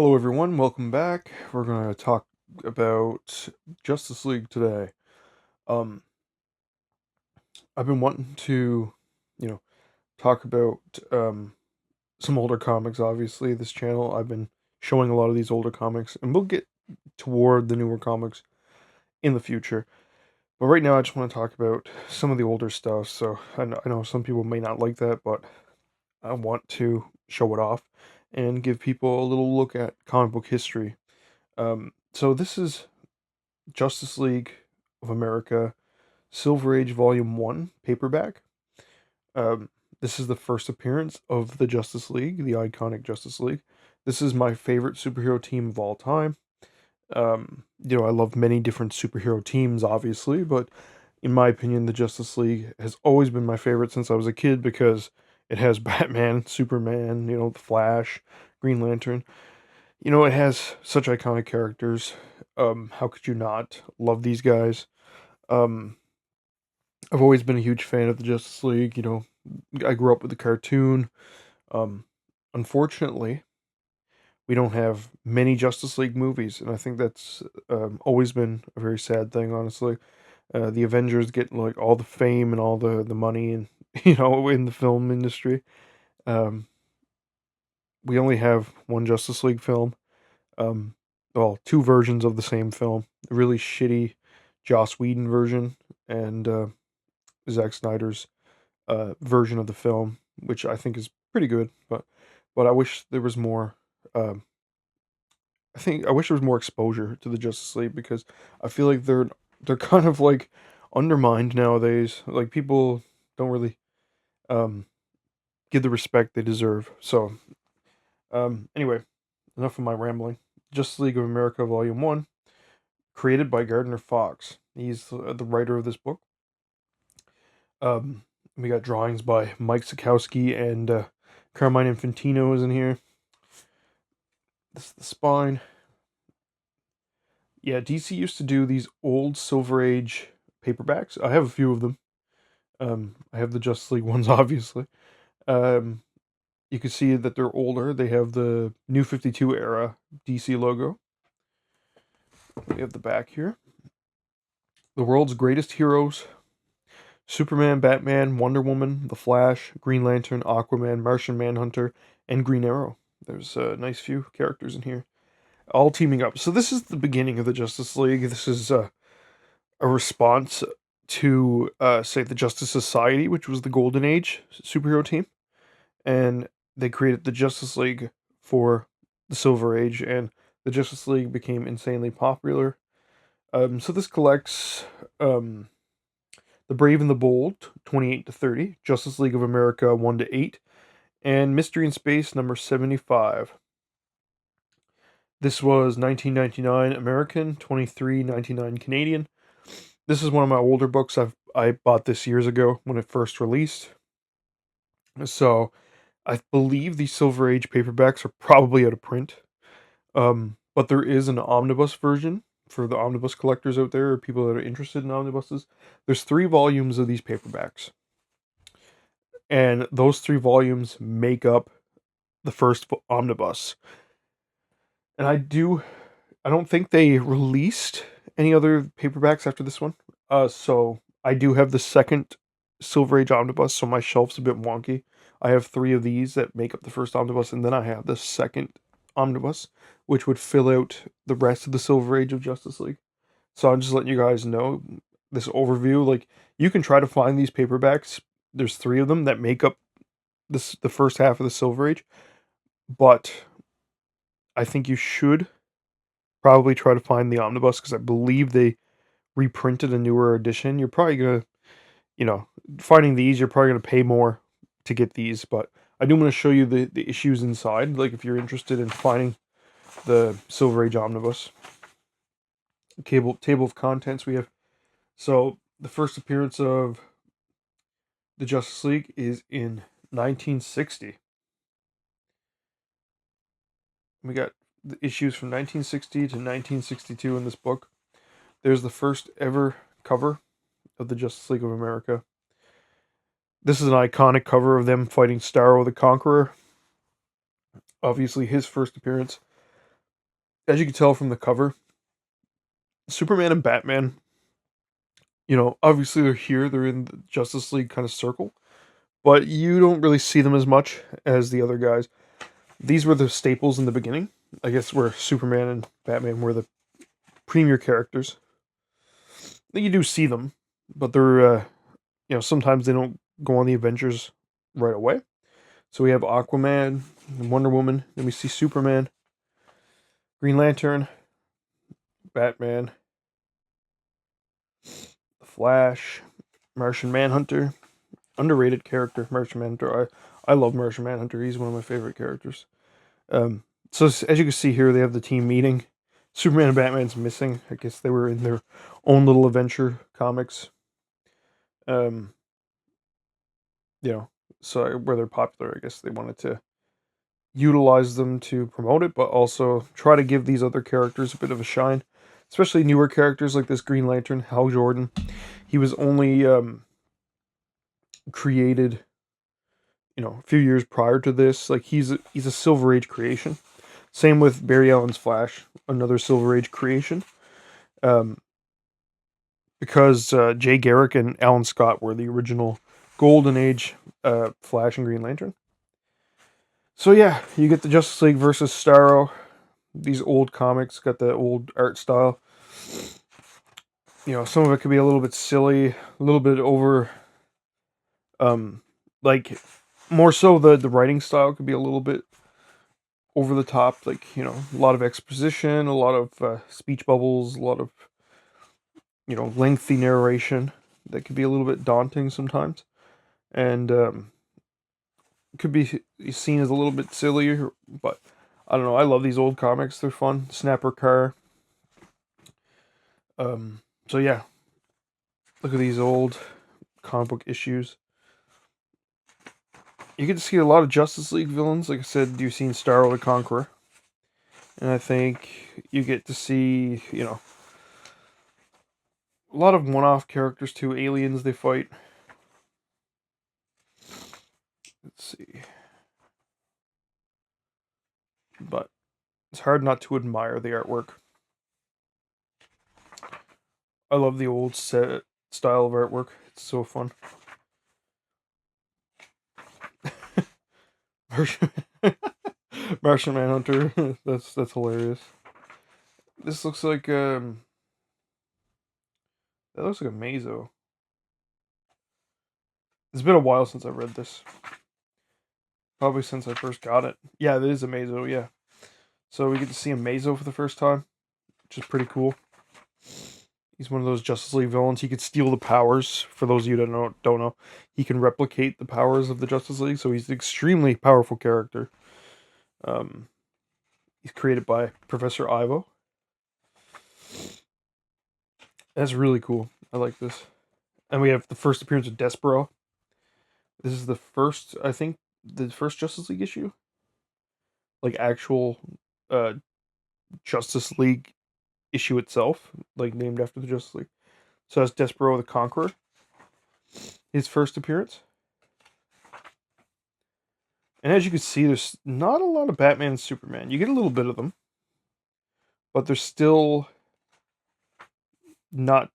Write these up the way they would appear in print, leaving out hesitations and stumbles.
Hello, everyone. Welcome back. We're going to talk about Justice League today. Um, I've been wanting to, you know, talk about some older comics. Obviously, this channel I've been showing a lot of these older comics, and we'll get toward the newer comics in the future. But right now, I just want to talk about some of the older stuff. So I know some people may not like that, but I want to show it off and give people a little look at comic book history. So this is Justice League of America Silver Age Volume 1 paperback. Um, this is the first appearance of the Justice League, the iconic Justice League. This is my favorite superhero team of all time. I love many different superhero teams, obviously, but in my opinion, the Justice League has always been my favorite since I was a kid because it has Batman, Superman, the Flash, Green Lantern. It has such iconic characters. How could you not love these guys? Um, I've always been a huge fan of the Justice League. I grew up with the cartoon. Um, Unfortunately, we don't have many Justice League movies, and I think that's always been a very sad thing. Honestly, the Avengers get like all the fame and all the money, and in the film industry. Um, we only have one Justice League film. Um, well, two versions of the same film. A really shitty Joss Whedon version and Zack Snyder's version of the film, which I think is pretty good. But I wish there was more. Um, I wish there was more exposure to the Justice League because I feel like they're kind of like undermined nowadays. Like people don't really um, give the respect they deserve. So anyway, enough of my rambling. Justice League of America Volume 1, created by Gardner Fox. He's the writer of this book. We got drawings by Mike Sikowski and Carmine Infantino is in here. This is the spine. Yeah, DC used to do these old Silver Age paperbacks. I have a few of them. I have the Justice League ones, obviously. Um, you can see that they're older. They have the New 52 era DC logo. We have the back here. The world's greatest heroes: Superman, Batman, Wonder Woman, The Flash, Green Lantern, Aquaman, Martian Manhunter, and Green Arrow. There's a nice few characters in here, all teaming up. So this is the beginning of the Justice League. This is a response to, say, the Justice Society, which was the Golden Age superhero team, and they created the Justice League for the Silver Age, and the Justice League became insanely popular. So this collects um, the Brave and the Bold, 28 to 30, Justice League of America 1 to 8, and Mystery in Space number 75. This was 1999 American, 23.99 Canadian. This is one of my older books. I bought this years ago when it first released. So I believe these Silver Age paperbacks are probably out of print. But there is an omnibus version for the omnibus collectors out there, or people that are interested in omnibuses. There's 3 volumes of these paperbacks, and those 3 volumes make up the first omnibus. And I don't think they released any other paperbacks after this one. So I do have the second Silver Age omnibus, so my shelf's a bit wonky. I have 3 of these that make up the first omnibus, and then I have the second omnibus, which would fill out the rest of the Silver Age of Justice League. So I'm just letting you guys know this overview. Like, you can try to find these paperbacks. There's 3 of them that make up the first half of the Silver Age, but I think you should probably try to find the omnibus because I believe they reprinted a newer edition. You're probably gonna, you know, finding these, you're probably gonna pay more to get these, but I do want to show you the issues inside. Like, if you're interested in finding the Silver Age omnibus, table of contents we have. So the first appearance of the Justice League is in 1960. We got the issues from 1960 to 1962 in this book. There's the first ever cover of the Justice League of America. This is an iconic cover of them fighting Starro the Conqueror. Obviously, his first appearance. as you can tell from the cover, Superman and Batman, obviously they're here, they're in the Justice League kind of circle, but you don't really see them as much as the other guys. These were the staples in the beginning, I guess, where Superman and Batman were the premier characters. You do see them, but they're, sometimes they don't go on the adventures right away. So we have Aquaman, Wonder Woman, then we see Superman, Green Lantern, Batman, The Flash, Martian Manhunter, underrated character, Martian Manhunter. I love Martian Manhunter. He's one of my favorite characters. So as you can see here, they have the team meeting. Superman and Batman's missing. I guess they were in their own little adventure comics. Um, so where they're popular, I guess they wanted to utilize them to promote it, but also try to give these other characters a bit of a shine, especially newer characters like this Green Lantern, Hal Jordan. He was only created, a few years prior to this. Like he's a Silver Age creation. Same with Barry Allen's Flash, another Silver Age creation. Um, because Jay Garrick and Alan Scott were the original Golden Age Flash and Green Lantern. So yeah, you get the Justice League versus Starro. These old comics got the old art style. Some of it could be a little bit silly, a little bit over. Like more so the writing style could be a little bit over the top. Like a lot of exposition, a lot of speech bubbles, a lot of lengthy narration that could be a little bit daunting sometimes, and could be seen as a little bit silly. But I don't know. I love these old comics. They're fun. Snapper Carr. So yeah, look at these old comic book issues. You get to see a lot of Justice League villains. Like I said, you've seen Starro the Conqueror, and I think you get to see a lot of one-off characters too. Aliens they fight. Let's see, but it's hard not to admire the artwork. I love the old set style of artwork. It's so fun. Martian, Martian Manhunter. That's hilarious. This looks like that looks like a Mazo. It's been a while since I've read this. Probably since I first got it. Yeah, it is a Mazo. Yeah. So we get to see a Mazo for the first time, which is pretty cool. He's one of those Justice League villains. He could steal the powers. For those of you that don't know, he can replicate the powers of the Justice League. So he's an extremely powerful character. He's created by Professor Ivo. That's really cool. I like this. And we have the first appearance of Despero. This is the first, I think, the first Justice League issue. Like actual uh, Justice League issue itself, like named after the Justice League. So that's Despero the Conqueror. His first appearance. And as you can see, there's not a lot of Batman and Superman. You get a little bit of them, but they're still not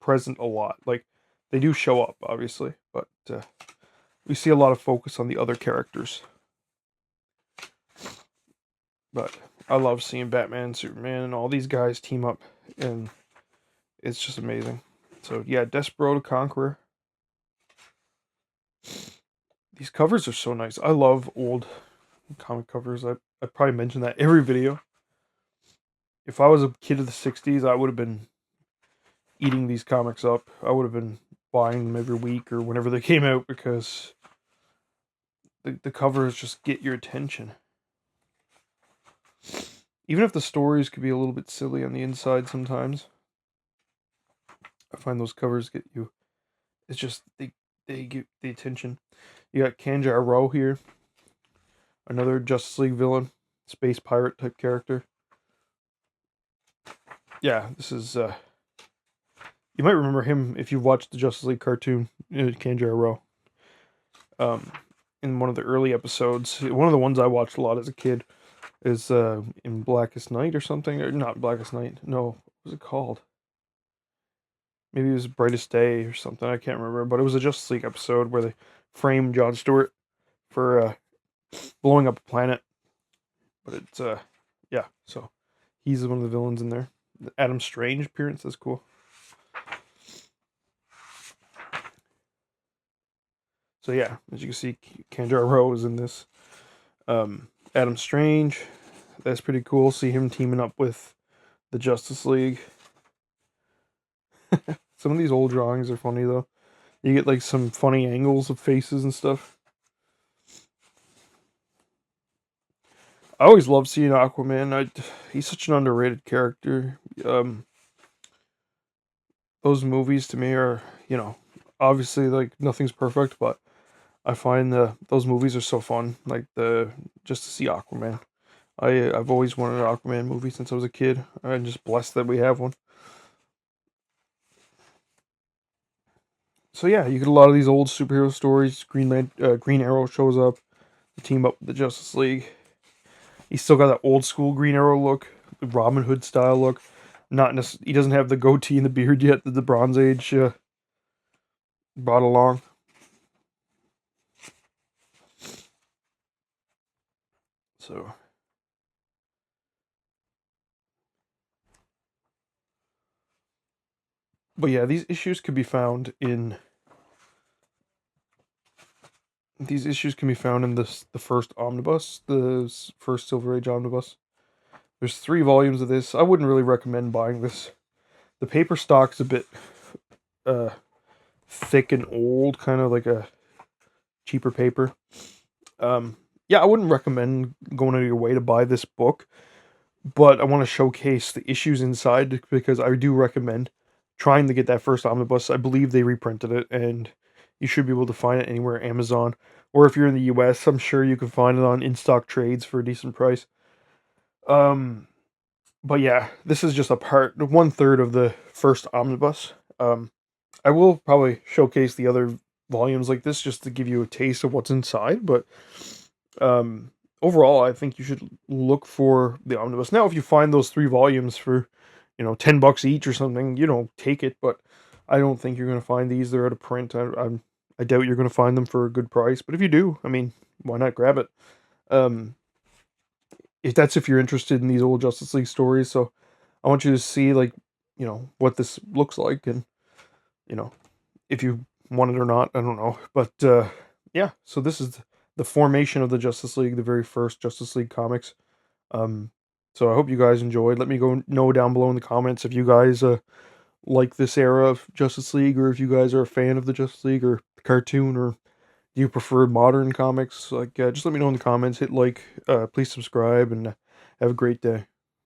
present a lot. Like, they do show up, obviously, but we see a lot of focus on the other characters. But I love seeing Batman and Superman and all these guys team up, and it's just amazing. So yeah, Despero the Conqueror. These covers are so nice. I love old comic covers. I probably mention that every video. If I was a kid of the 60s, I would have been eating these comics up. I would have been buying them every week or whenever they came out, because the covers just get your attention. Even if the stories could be a little bit silly on the inside sometimes, I find those covers get you. It's just they get the attention. You got Kanjar-O here, another Justice League villain, space pirate type character. Yeah, this is you might remember him if you've watched the Justice League cartoon, Kanjar-O. In one of the early episodes, one of the ones I watched a lot as a kid, is in Blackest Night or something, or not Blackest Night. No, what was it called? Maybe it was Brightest Day or something. I can't remember, but it was a Justice League episode where they framed John Stewart for blowing up a planet. But it's yeah. So he's one of the villains in there. The Adam Strange appearance, that's cool. So yeah, as you can see, Kendra Rose in this. Adam Strange, that's pretty cool. See him teaming up with the Justice League. Some of these old drawings are funny though. You get like some funny angles of faces and stuff. I always love seeing Aquaman. He's such an underrated character. Those movies to me are, obviously like nothing's perfect, but I find those movies are so fun. Like the just to see Aquaman. I've always wanted an Aquaman movie since I was a kid. I'm just blessed that we have one. So yeah, you get a lot of these old superhero stories. Green Arrow shows up to team up with the Justice League. He's still got that old school Green Arrow look, the Robin Hood style look. He doesn't have the goatee and the beard yet that the Bronze Age brought along. So, but yeah, these issues can be found in the first omnibus, the first Silver Age omnibus. There's 3 volumes of this. I wouldn't really recommend buying this. The paper stock's a bit uh, thick and old, kind of like a cheaper paper. Yeah, I wouldn't recommend going out of your way to buy this book, but I want to showcase the issues inside because I do recommend trying to get that first omnibus. I believe they reprinted it, and you should be able to find it anywhere Amazon, or if you're in the U.S., I'm sure you can find it on in stock trades for a decent price. Um, but yeah, this is just 1/3 of the first omnibus. I will probably showcase the other volumes like this just to give you a taste of what's inside, but um, overall, I think you should look for the omnibus. Now, if you find those 3 volumes for, $10 each or something, take it. But I don't think you're gonna find these. They're out of print. I doubt you're gonna find them for a good price. But if you do, I mean, why not grab it? Um, if you're interested in these old Justice League stories, so I want you to see like, what this looks like, and you know, if you want it or not, I don't know. But yeah, so this is the formation of the Justice League, the very first Justice League comics. Um, so I hope you guys enjoyed. Let me know down below in the comments if you guys like this era of Justice League, or if you guys are a fan of the Justice League or the cartoon, or do you prefer modern comics? Like, just let me know in the comments. Hit like, please subscribe, and have a great day.